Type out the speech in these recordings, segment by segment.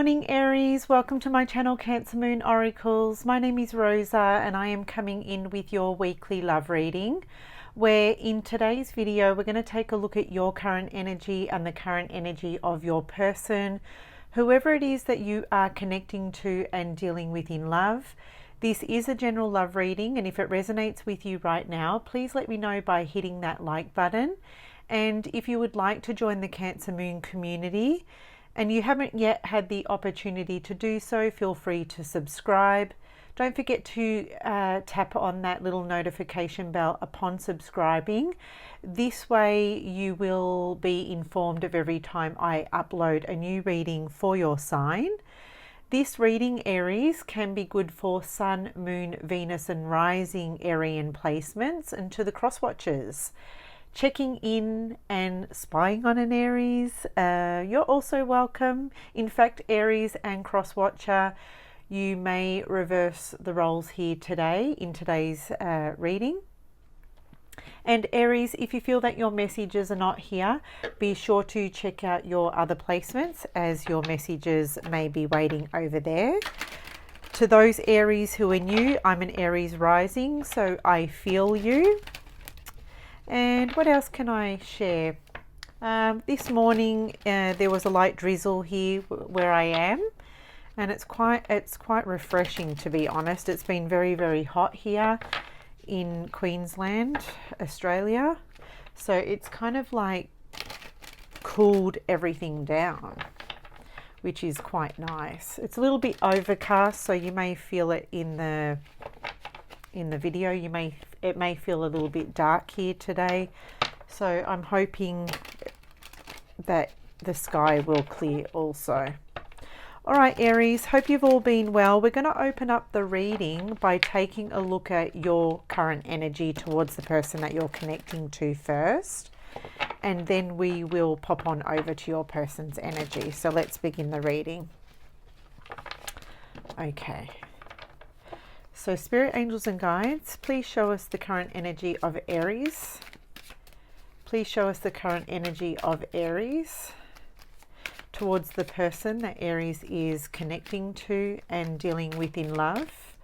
morning, Aries. Welcome to my channel, Cancer Moon Oracles. My name is Rosa and I am coming in with your weekly love reading, where in today's video we're going to take a look at your current energy and the current energy of your person, whoever it is that you are connecting to and dealing with in love. This is a general love reading, and if it resonates with you right now, please let me know by hitting that like button. And if you would like to join the Cancer Moon community and you haven't yet had the opportunity to do so, feel free to subscribe. Don't forget to tap on that little notification bell upon subscribing. This way you will be informed of every time I upload a new reading for your sign. This reading, Aries, can be good for Sun, Moon, Venus and Rising Arian placements, and to the cross watchers checking in and spying on an Aries, you're also welcome. In fact, Aries and cross watcher, you may reverse the roles here today in today's reading. And Aries, if you feel that your messages are not here, be sure to check out your other placements, as your messages may be waiting over there. To those Aries who are new, I'm an Aries rising, so I feel you. And what else can I share? This morning there was a light drizzle here where I am, and it's quite refreshing, to be honest. It's been very, very hot here in Queensland, Australia, so it's kind of like cooled everything down, which is quite nice. It's a little bit overcast, so you may feel it in the video. It may feel a little bit dark here today, so I'm hoping that the sky will clear also. All right, Aries, hope you've all been well. We're going to open up the reading by taking a look at your current energy towards the person that you're connecting to first, and then we will pop on over to your person's energy. So let's begin the reading. Okay. So spirit, angels and guides, please show us the current energy of Aries. Please show us the current energy of Aries towards the person that Aries is connecting to and dealing with in love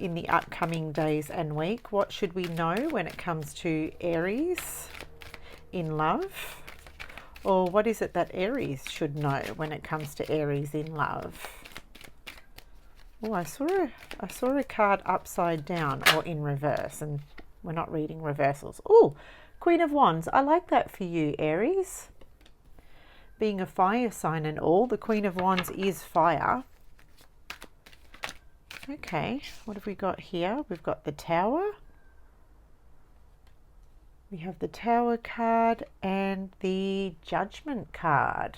in the upcoming days and week. What should we know when it comes to Aries in love? Or what is it that Aries should know when it comes to Aries in love? Oh, I saw a card upside down or in reverse, and we're not reading reversals. Oh, Queen of Wands. I like that for you, Aries. Being a fire sign and all, the Queen of Wands is fire. Okay, what have we got here? We've got the Tower. We have the Tower card and the Judgment card.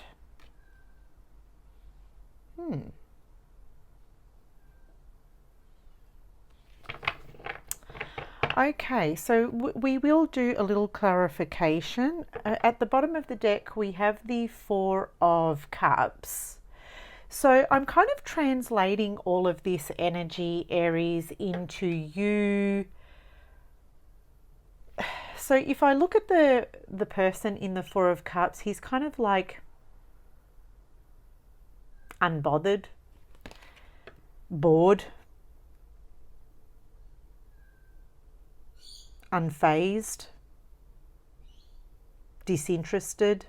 Okay, so we will do a little clarification. At the bottom of the deck, we have the Four of Cups. So I'm kind of translating all of this energy, Aries, into you. So if I look at the person in the Four of Cups, he's kind of like unbothered, bored, unfazed, disinterested,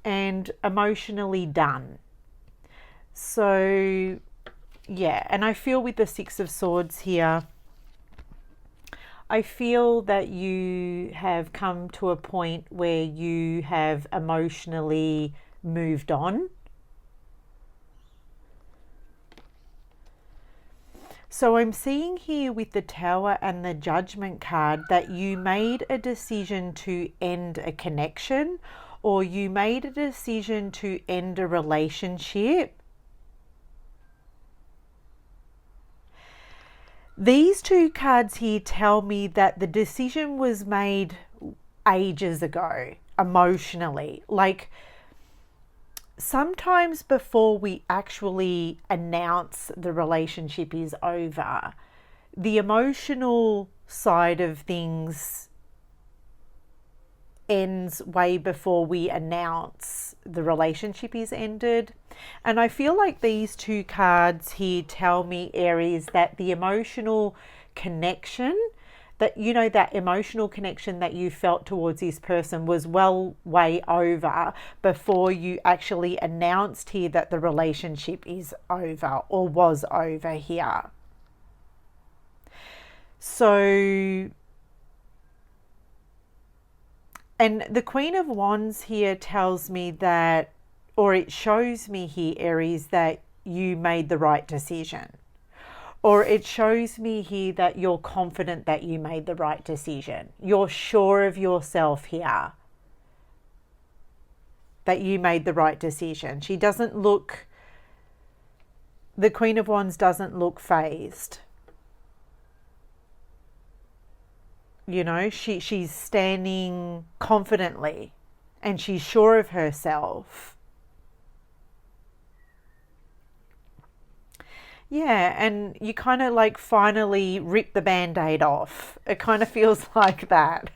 and emotionally done. So yeah, and I feel with the Six of Swords here, I feel that you have come to a point where you have emotionally moved on. So I'm seeing here with the Tower and the Judgment card that you made a decision to end a connection, or you made a decision to end a relationship. These two cards here tell me that the decision was made ages ago, emotionally. Like, sometimes before we actually announce the relationship is over, the emotional side of things ends way before we announce the relationship is ended. And I feel like these two cards here tell me, Aries, that the emotional connection, that, you know, that emotional connection that you felt towards this person was well way over before you actually announced here that the relationship is over or was over here. So, and the Queen of Wands here tells me that, or it shows me here, Aries, that you made the right decision. Or it shows me here that you're confident that you made the right decision. You're sure of yourself here, that you made the right decision. She doesn't look, the Queen of Wands doesn't look phased. You know, she's standing confidently and she's sure of herself. Yeah, and you kind of like finally rip the band-aid off. It kind of feels like that.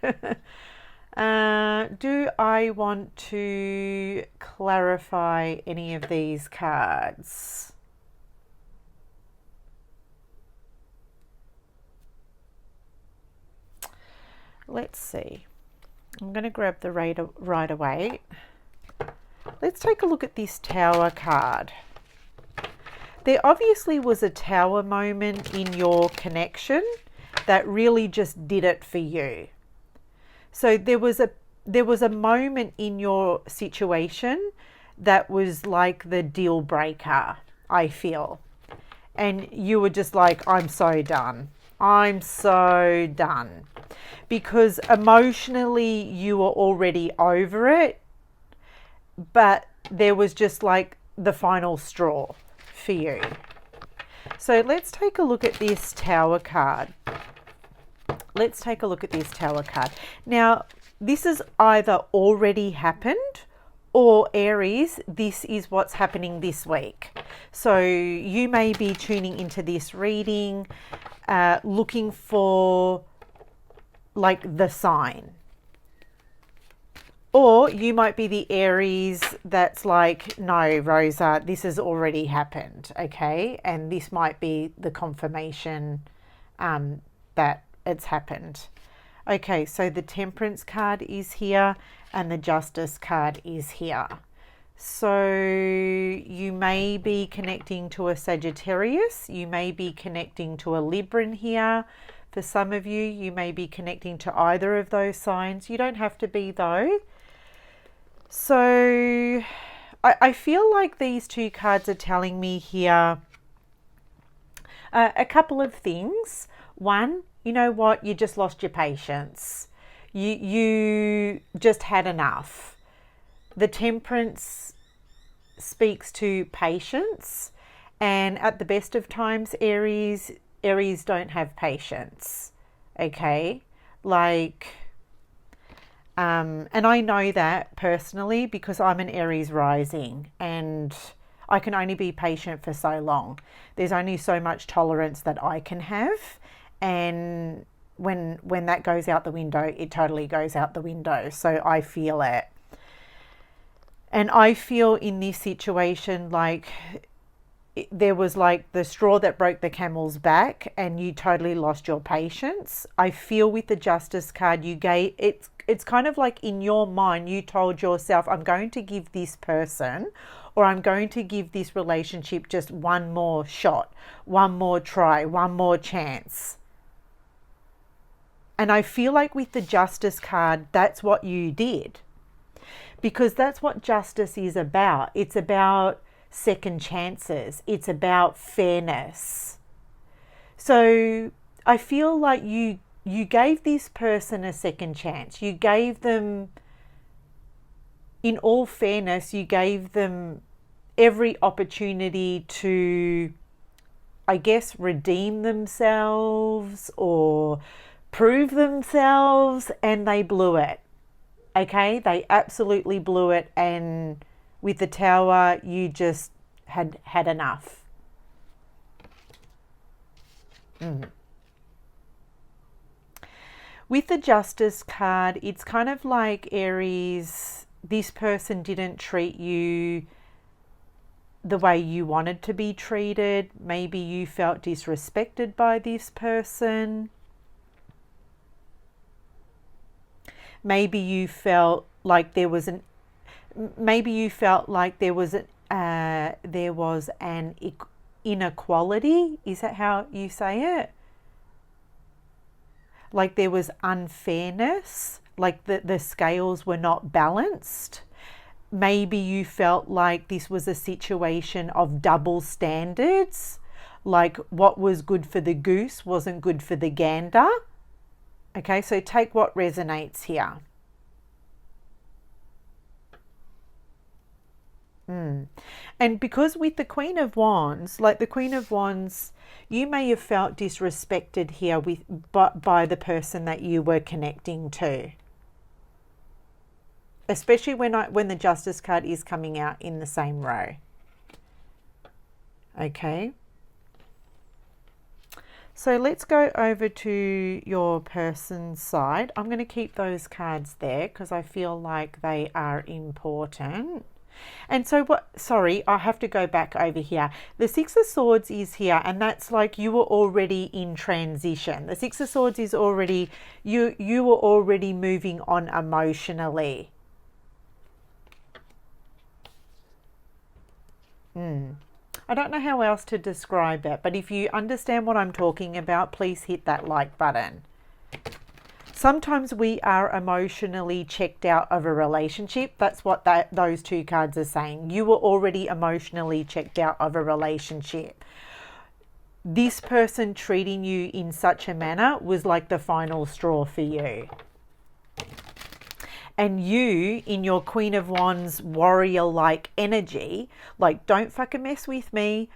Do I want to clarify any of these cards? Let's see. I'm going to grab the right away. Let's take a look at this Tower card. There obviously was a Tower moment in your connection that really just did it for you. So there was a moment in your situation that was like the deal breaker, I feel. And you were just like, I'm so done. I'm so done. Because emotionally you were already over it, but there was just like the final straw for you. So let's take a look at this Tower card. Let's take a look at this Tower card. Now, this has either already happened, or Aries, this is what's happening this week. So you may be tuning into this reading, looking for like the sign. Or you might be the Aries that's like, no, Rosa, this has already happened, okay? And this might be the confirmation that it's happened. Okay, so the Temperance card is here and the Justice card is here. So you may be connecting to a Sagittarius, you may be connecting to a Libran here. For some of you, you may be connecting to either of those signs. You don't have to be though. So I feel like these two cards are telling me here a couple of things. One, you know what? You just lost your patience. You just had enough. The Temperance speaks to patience, and at the best of times, Aries don't have patience. Okay, like. And I know that personally because I'm an Aries rising and I can only be patient for so long. There's only so much tolerance that I can have, and when that goes out the window, it totally goes out the window. So I feel it. And I feel in this situation like there was like the straw that broke the camel's back and you totally lost your patience. I feel with the Justice card, it's kind of like in your mind, you told yourself, I'm going to give this person or I'm going to give this relationship just one more shot, one more try, one more chance. And I feel like with the Justice card, that's what you did. Because that's what justice is about. It's about second chances. It's about fairness. So I feel like you gave this person a second chance. You gave them, in all fairness, you gave them every opportunity to, I guess, redeem themselves or prove themselves, and they blew it. Okay, they absolutely blew it, and with the Tower, you just had enough. With the Justice card, it's kind of like, Aries, this person didn't treat you the way you wanted to be treated. Maybe you felt disrespected by this person. Maybe you felt like there was an inequality. Is that how you say it? Like there was unfairness, like the scales were not balanced. Maybe you felt like this was a situation of double standards, like what was good for the goose wasn't good for the gander. Okay, so take what resonates here. And because with the Queen of Wands, like the Queen of Wands, you may have felt disrespected here by the person that you were connecting to. Especially when the Justice card is coming out in the same row. Okay. So let's go over to your person's side. I'm going to keep those cards there because I feel like they are important. And so I have to go back over here. The Six of Swords is here, and that's like you were already in transition. The Six of Swords is already, you were already moving on emotionally. I don't know how else to describe it, but if you understand what I'm talking about, please hit that like button. Sometimes we are emotionally checked out of a relationship. That's what those two cards are saying. You were already emotionally checked out of a relationship. This person treating you in such a manner was like the final straw for you. And you, in your Queen of Wands warrior-like energy, like, don't fucking mess with me.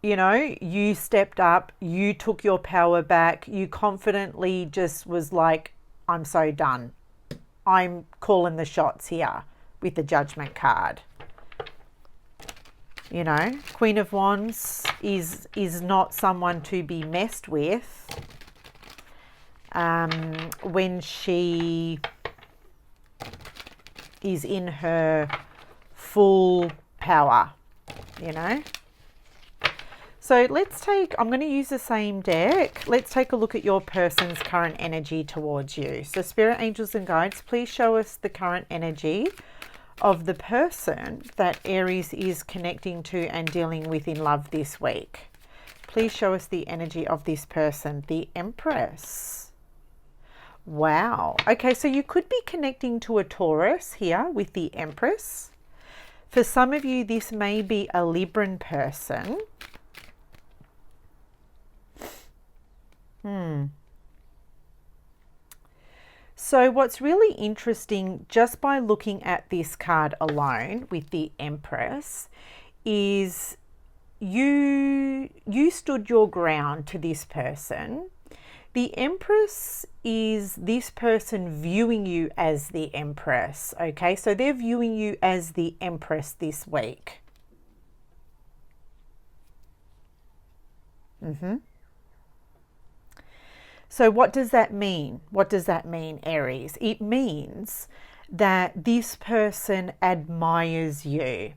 You know, you stepped up, you took your power back, you confidently just was like, I'm so done. I'm calling the shots here with the Judgment card. You know, Queen of Wands is not someone to be messed with when she is in her full power, you know. So I'm going to use the same deck. Let's take a look at your person's current energy towards you. So Spirit, Angels and Guides, please show us the current energy of the person that Aries is connecting to and dealing with in love this week. Please show us the energy of this person. The Empress. Wow. Okay, so you could be connecting to a Taurus here with the Empress. For some of you, this may be a Libran person. So what's really interesting, just by looking at this card alone with the Empress, is you stood your ground to this person. The Empress is this person viewing you as the Empress, okay? So they're viewing you as the Empress this week. So what does that mean? What does that mean, Aries? It means that this person admires you.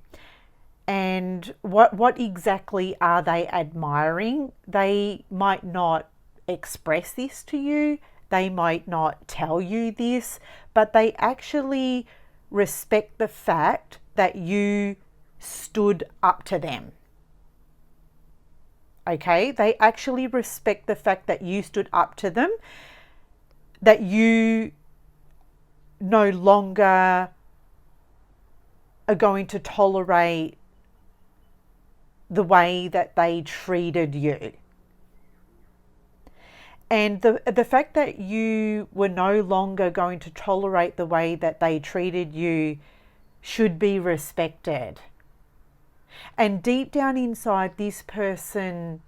And what exactly are they admiring? They might not express this to you. They might not tell you this, but they actually respect the fact that you stood up to them. Okay, they actually respect the fact that you stood up to them, that you no longer are going to tolerate the way that they treated you. And the fact that you were no longer going to tolerate the way that they treated you should be respected. And deep down inside, this person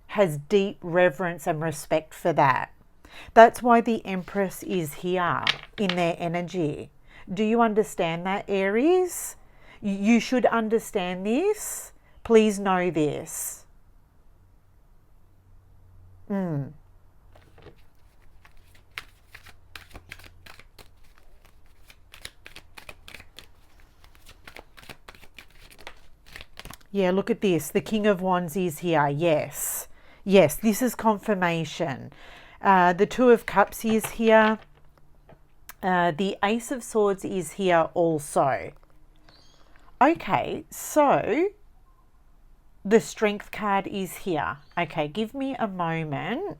has deep reverence and respect for that. That's why the Empress is here in their energy. Do you understand that, Aries? You should understand this. Please know this. Yeah, look at this. The King of Wands is here. Yes. Yes, this is confirmation. The Two of Cups is here. The Ace of Swords is here also. Okay, so the Strength card is here. Okay, give me a moment.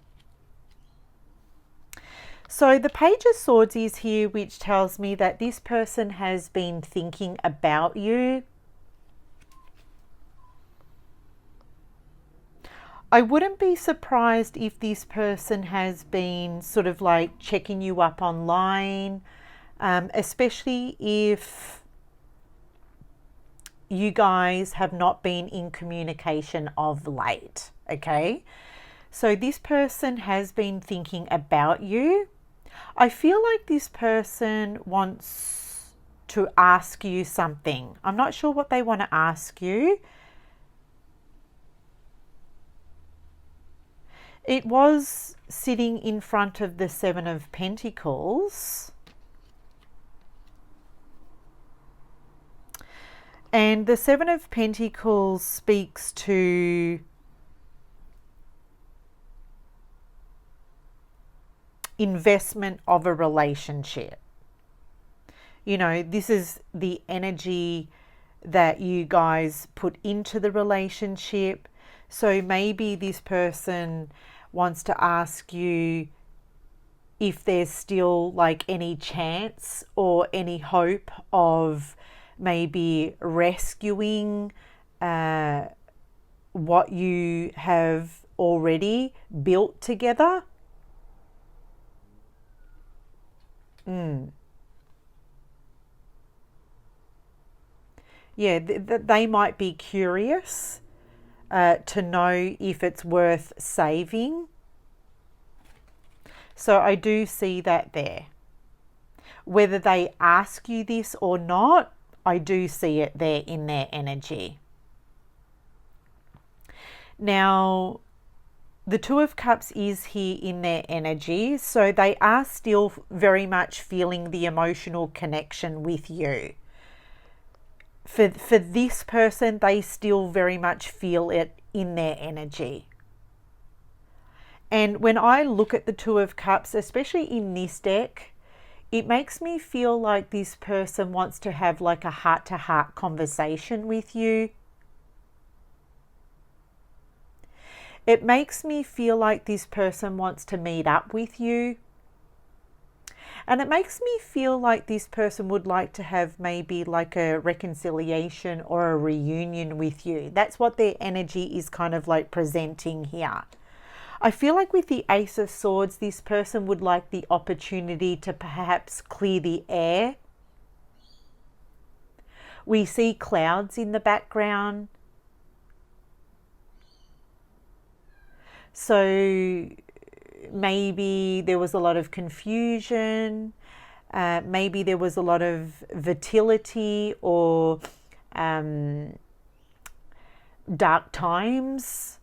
So the Page of Swords is here, which tells me that this person has been thinking about you. I wouldn't be surprised if this person has been sort of like checking you up online, especially if you guys have not been in communication of late, okay? So this person has been thinking about you. I feel like this person wants to ask you something. I'm not sure what they want to ask you. It was sitting in front of the Seven of Pentacles. And the Seven of Pentacles speaks to investment of a relationship. You know, this is the energy that you guys put into the relationship. So maybe this person wants to ask you if there's still like any chance or any hope of maybe rescuing what you have already built together. Yeah, they might be curious to know if it's worth saving. So I do see that there. Whether they ask you this or not, I do see it there in their energy. Now, the Two of Cups is here in their energy, so they are still very much feeling the emotional connection with you. For this person, they still very much feel it in their energy. And when I look at the Two of Cups, especially in this deck, it makes me feel like this person wants to have like a heart-to-heart conversation with you. It makes me feel like this person wants to meet up with you. And it makes me feel like this person would like to have maybe like a reconciliation or a reunion with you. That's what their energy is kind of like presenting here. I feel like with the Ace of Swords, this person would like the opportunity to perhaps clear the air. We see clouds in the background. So maybe there was a lot of confusion. Maybe there was a lot of volatility or dark times.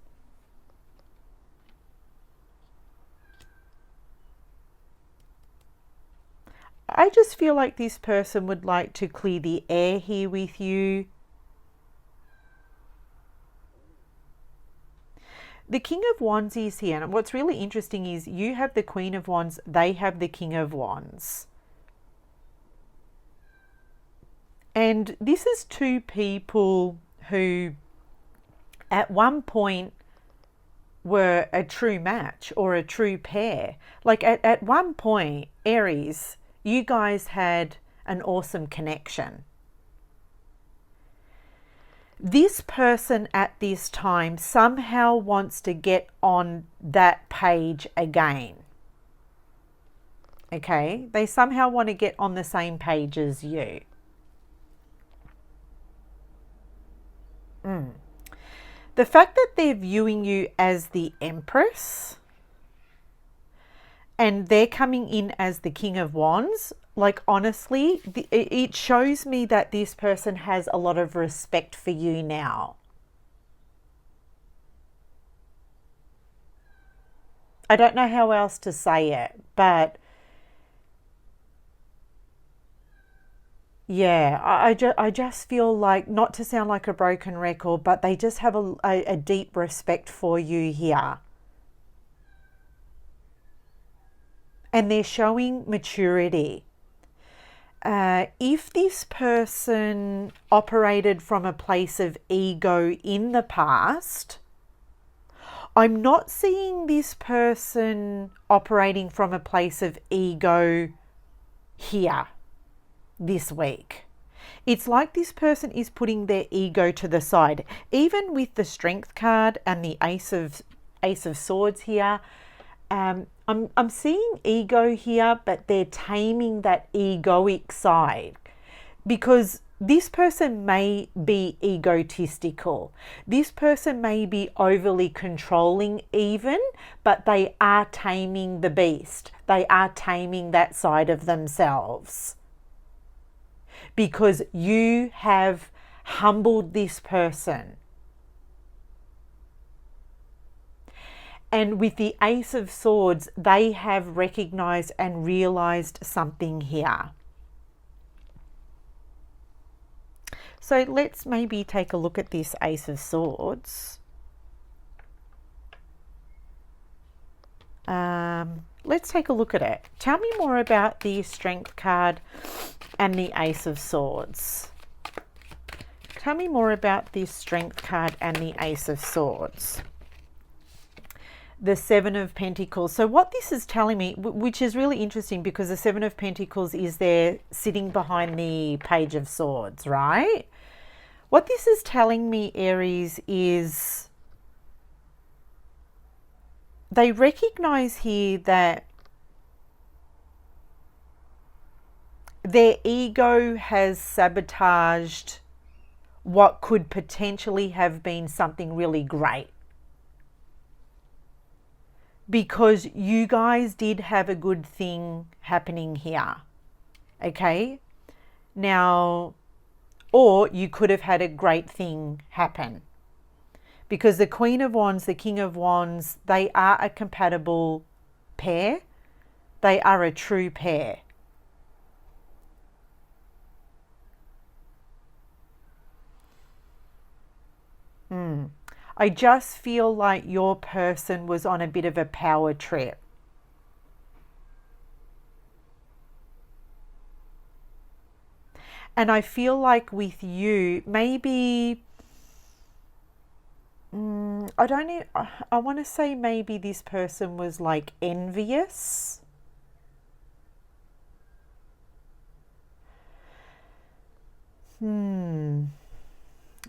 I just feel like this person would like to clear the air here with you. The King of Wands is here, and what's really interesting is you have the Queen of Wands, they have the King of Wands. And this is two people who at one point were a true match or a true pair. Like at one point, Aries, you guys had an awesome connection. This person at this time somehow wants to get on that page again. Okay, they somehow want to get on the same page as you. The fact that they're viewing you as the Empress and they're coming in as the King of Wands, like honestly, it shows me that this person has a lot of respect for you now. I don't know how else to say it, but Yeah, I just feel like, not to sound like a broken record, but they just have a deep respect for you here. And they're showing maturity. If this person operated from a place of ego in the past, I'm not seeing this person operating from a place of ego here this week. It's like this person is putting their ego to the side. Even with the Strength card and the Ace of Swords here, I'm seeing ego here, but they're taming that egoic side, because this person may be egotistical. This person may be overly controlling even, but they are taming the beast. They are taming that side of themselves, because you have humbled this person. And with the Ace of Swords, they have recognized and realized something here. So let's maybe take a look at this Ace of Swords. Let's take a look at it. Tell me more about the Strength card and the Ace of Swords. Tell me more about the Strength card and the Ace of Swords. The Seven of Pentacles. So what this is telling me, which is really interesting, because the Seven of Pentacles is there sitting behind the Page of Swords, right? What this is telling me, Aries, is they recognize here that their ego has sabotaged what could potentially have been something really great. Because you guys did have a good thing happening here, okay? Now, or you could have had a great thing happen. Because the Queen of Wands, the King of Wands, they are a compatible pair. They are a true pair. I just feel like your person was on a bit of a power trip. And I feel like with you, maybe, I don't know, I want to say maybe this person was like envious.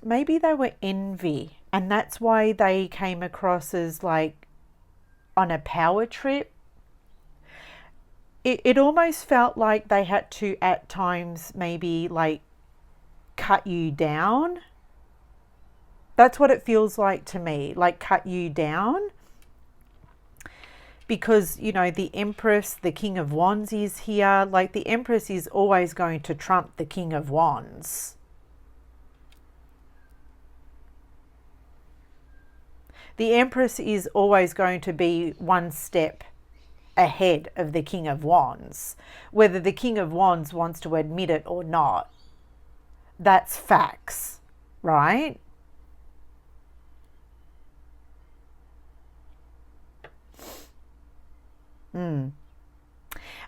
Maybe they were envy, and that's why they came across as like on a power trip. It almost felt like they had to at times maybe like cut you down. That's what it feels like to me, like cut you down. Because, you know, the Empress, the King of Wands is here. Like the Empress is always going to trump the King of Wands. The Empress is always going to be one step ahead of the King of Wands, whether the King of Wands wants to admit it or not. That's facts, right?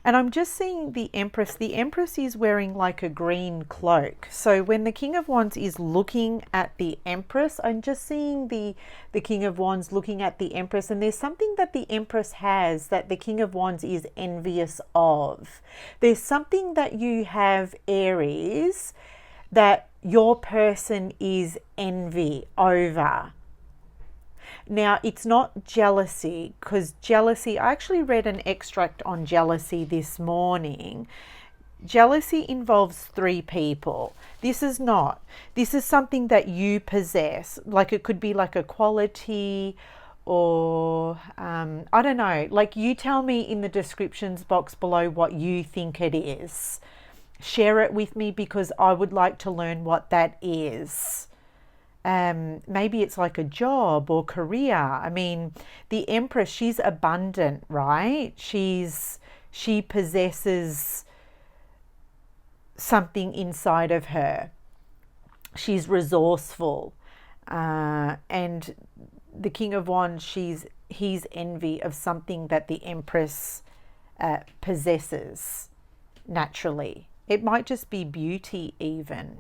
And I'm just seeing the Empress. The Empress is wearing like a green cloak. So when the King of Wands is looking at the Empress, I'm just seeing the King of Wands looking at the Empress. And there's something that the Empress has that the King of Wands is envious of. There's something that you have, Aries, that your person is envy over. Now, it's not jealousy, because jealousy, I actually read an extract on jealousy this morning. Jealousy involves three people. This is not. This is something that you possess. Like it could be like a quality, or I don't know. Like you tell me in the descriptions box below what you think it is. Share it with me, because I would like to learn what that is. Maybe it's like a job or career. I mean, the Empress, she's abundant, right? She possesses something inside of her. She's resourceful. And the King of Wands, he's envy of something that the Empress possesses naturally. It might just be beauty even.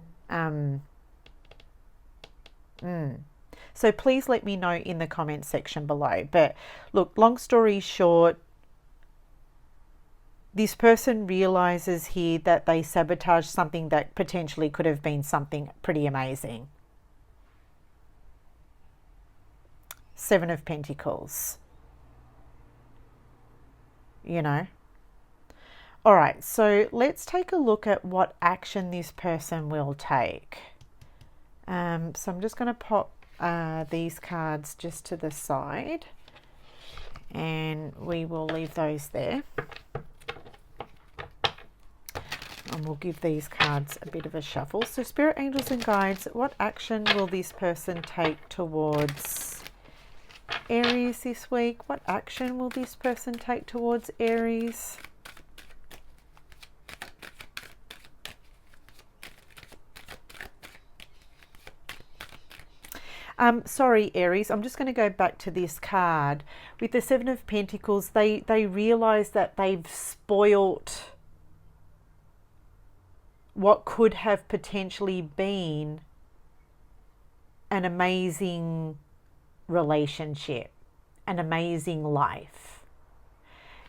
So please let me know in the comment section below. But look, long story short, this person realizes here that they sabotaged something that potentially could have been something pretty amazing. Seven of Pentacles. You know. All right, so let's take a look at what action this person will take. So I'm just going to pop these cards just to the side, and we will leave those there. And we'll give these cards a bit of a shuffle. So Spirit, Angels and Guides, what action will this person take towards Aries this week? What action will this person take towards Aries? Sorry, Aries, I'm just going to go back to this card. With the Seven of Pentacles, they realize that they've spoilt what could have potentially been an amazing relationship, an amazing life.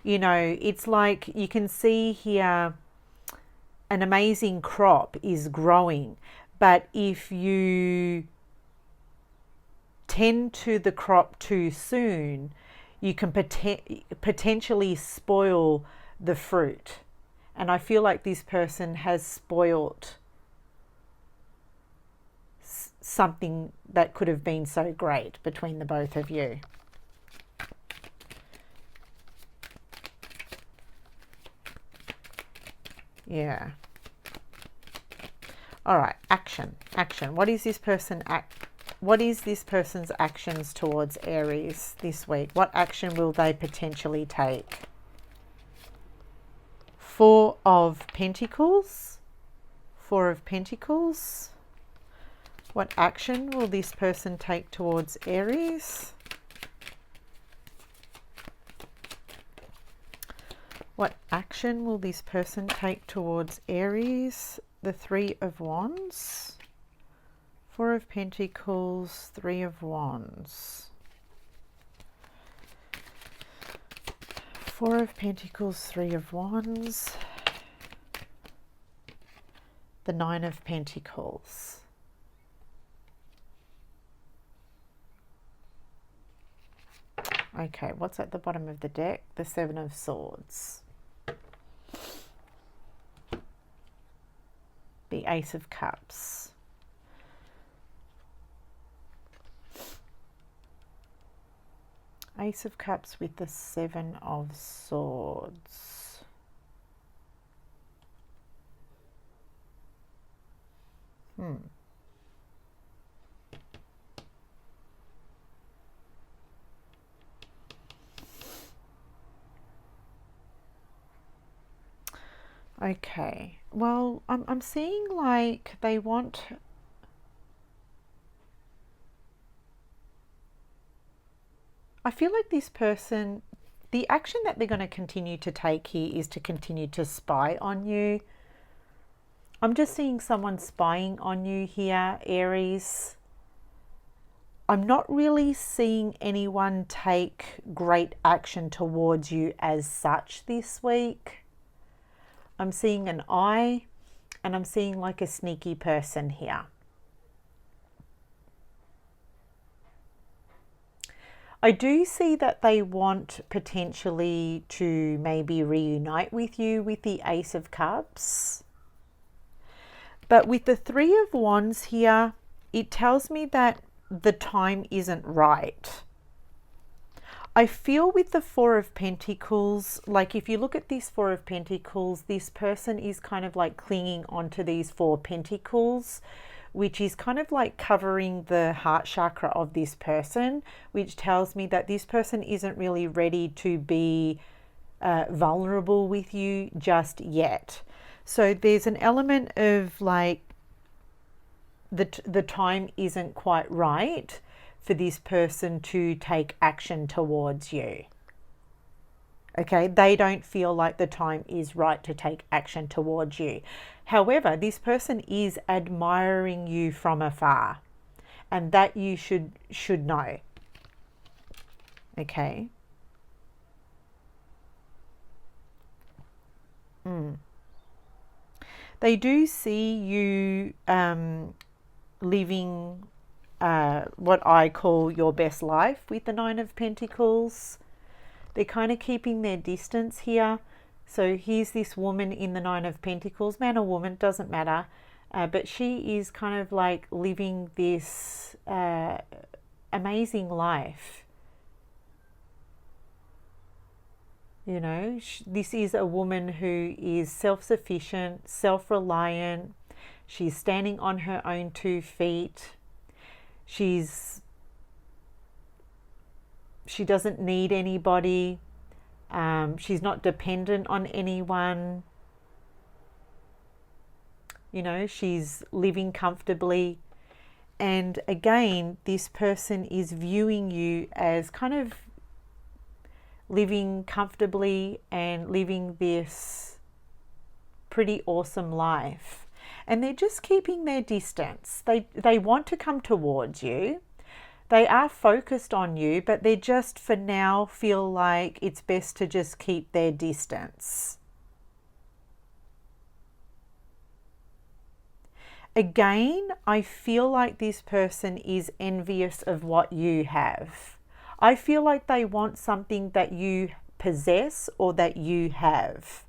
You know, it's like you can see here an amazing crop is growing, but if you tend to the crop too soon, you can potentially spoil the fruit. And I feel like this person has spoilt something that could have been so great between the both of you. Yeah. All right, action. What is this person What is this person's actions towards Aries this week? What action will they potentially take? Four of Pentacles. What action will this person take towards Aries? What action will this person take towards Aries? The Three of Wands. Four of Pentacles, Three of Wands. Four of Pentacles, Three of Wands. The Nine of Pentacles. Okay, what's at the bottom of the deck? The Seven of Swords. The Ace of Cups. Ace of Cups with the Seven of Swords. Okay, well, I'm seeing like they want... I feel like this person, the action that they're going to continue to take here is to continue to spy on you. I'm just seeing someone spying on you here, Aries. I'm not really seeing anyone take great action towards you as such this week. I'm seeing an eye, and I'm seeing like a sneaky person here. I do see that they want potentially to maybe reunite with you with the Ace of Cups. But with the Three of Wands here, it tells me that the time isn't right. I feel with the Four of Pentacles, like if you look at this Four of Pentacles, this person is kind of like clinging onto these Four Pentacles, which is kind of like covering the heart chakra of this person, which tells me that this person isn't really ready to be vulnerable with you just yet. So there's an element of like the time isn't quite right for this person to take action towards you. Okay, they don't feel like the time is right to take action towards you. However, this person is admiring you from afar, and that you should know. Okay. They do see you living what I call your best life with the Nine of Pentacles. They're kind of keeping their distance here. So here's this woman in the Nine of Pentacles, man or woman, doesn't matter. But she is kind of like living this amazing life. You know, this is a woman who is self-sufficient, self-reliant. She's standing on her own 2 feet. She doesn't need anybody. She's not dependent on anyone. You know, she's living comfortably. And again, this person is viewing you as kind of living comfortably and living this pretty awesome life. And they're just keeping their distance. They want to come towards you. They are focused on you, but they just for now feel like it's best to just keep their distance. Again, I feel like this person is envious of what you have. I feel like they want something that you possess or that you have.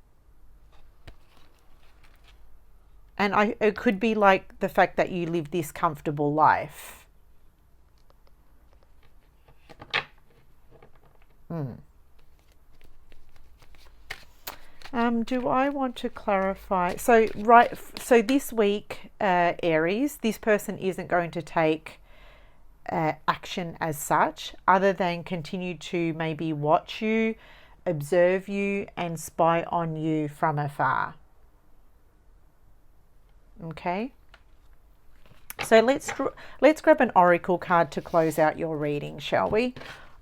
And it could be like the fact that you live this comfortable life. Do I want to clarify? So this week, Aries, this person isn't going to take action as such, other than continue to maybe watch you, observe you, and spy on you from afar. Okay. So let's grab an oracle card to close out your reading, shall we?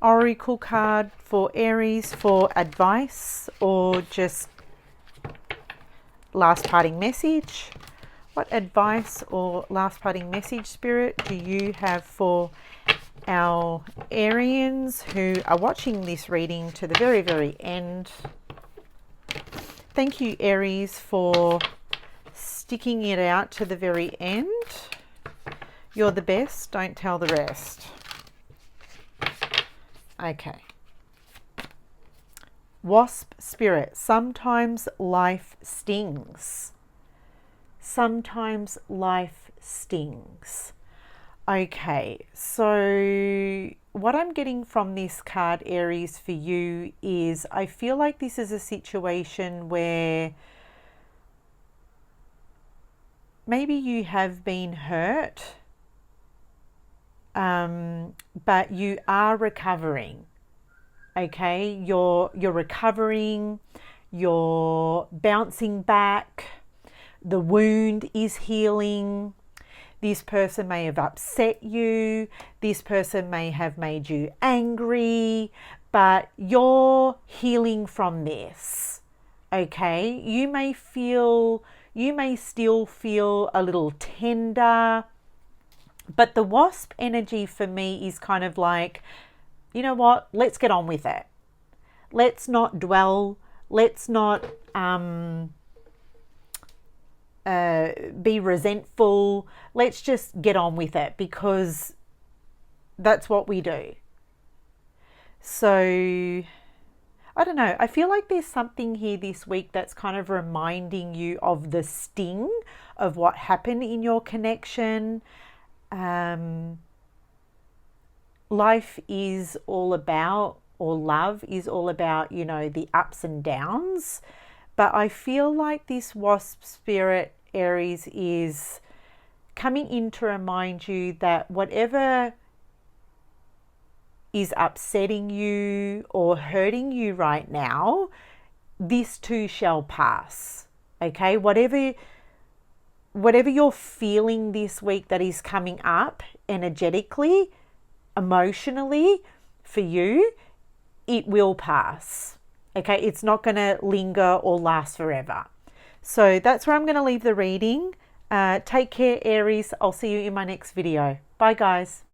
Oracle card for Aries for advice or just last parting message. What advice or last parting message, Spirit, do you have for our Arians who are watching this reading to the very, very end? Thank you, Aries, for sticking it out to the very end. You're the best, don't tell the rest. Okay. Wasp Spirit, sometimes life stings. Sometimes life stings. Okay, so what I'm getting from this card, Aries, for you is I feel like this is a situation where maybe you have been hurt, but you are recovering. Okay, you're recovering, you're bouncing back. The wound is healing. This person may have upset you. This person may have made you angry, but you're healing from this. Okay, you may still feel a little tender, but the wasp energy for me is kind of like, you know what? Let's get on with it. Let's not dwell. Let's not be resentful. Let's just get on with it because that's what we do. So I don't know. I feel like there's something here this week that's kind of reminding you of the sting of what happened in your connection. Life is all about, or love is all about, you know, the ups and downs. But I feel like this wasp spirit, Aries, is coming in to remind you that whatever is upsetting you or hurting you right now, this too shall pass. Okay, whatever you're feeling this week that is coming up energetically, emotionally for you, it will pass. Okay, it's not going to linger or last forever. So that's where I'm going to leave the reading. Take care, Aries. I'll see you in my next video. Bye, guys.